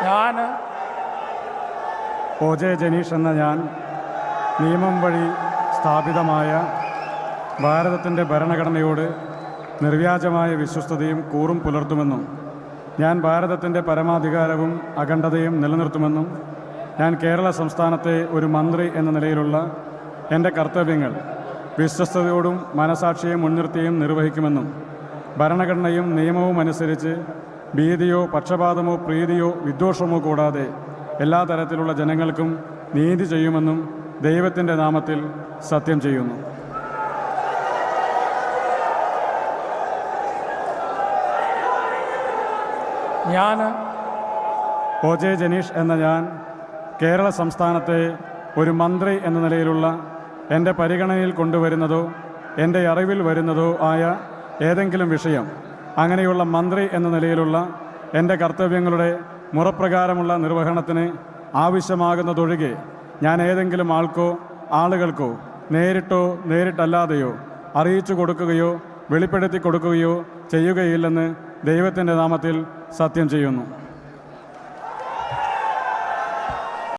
ഞാൻ O J Janeesh എന്ന ഞാൻ നിയമം വഴി സ്ഥാപിതമായ ഭാരതത്തിൻ്റെ ഭരണഘടനയോട് നിർവ്യാജമായ വിശ്വസ്തതയും കൂറും പുലർത്തുമെന്നും ഞാൻ ഭാരതത്തിൻ്റെ പരമാധികാരവും അഖണ്ഡതയും നിലനിർത്തുമെന്നും ഞാൻ കേരള സംസ്ഥാനത്തെ ഒരു മന്ത്രി എന്ന നിലയിലുള്ള എൻ്റെ കർത്തവ്യങ്ങൾ വിശ്വസ്തയോടും മനസാക്ഷിയെ മുൻനിർത്തിയും നിർവഹിക്കുമെന്നും ഭരണഘടനയും നിയമവും അനുസരിച്ച് ഭീതിയോ പക്ഷപാതമോ പ്രീതിയോ വിദ്വേഷമോ കൂടാതെ എല്ലാ തരത്തിലുള്ള ജനങ്ങൾക്കും നീതി ചെയ്യുമെന്നും ദൈവത്തിൻ്റെ നാമത്തിൽ സത്യം ചെയ്യുന്നു. ഞാൻ ഒ ജെ ജനീഷ് എന്ന ഞാൻ കേരള സംസ്ഥാനത്തെ ഒരു മന്ത്രി എന്ന നിലയിലുള്ള എൻ്റെ പരിഗണനയിൽ കൊണ്ടുവരുന്നതോ എൻ്റെ അറിവിൽ വരുന്നതോ ആയ ഏതെങ്കിലും വിഷയം അങ്ങനെയുള്ള മന്ത്രി എന്ന നിലയിലുള്ള എൻ്റെ കർത്തവ്യങ്ങളുടെ മുറപ്രകാരമുള്ള നിർവഹണത്തിന് ആവശ്യമാകുന്നതൊഴികെ ഞാൻ ഏതെങ്കിലും ആളുകൾക്കോ നേരിട്ടോ നേരിട്ടല്ലാതെയോ അറിയിച്ചു കൊടുക്കുകയോ വെളിപ്പെടുത്തി കൊടുക്കുകയോ ചെയ്യുകയില്ലെന്ന് ദൈവത്തിൻ്റെ നാമത്തിൽ സത്യം ചെയ്യുന്നു.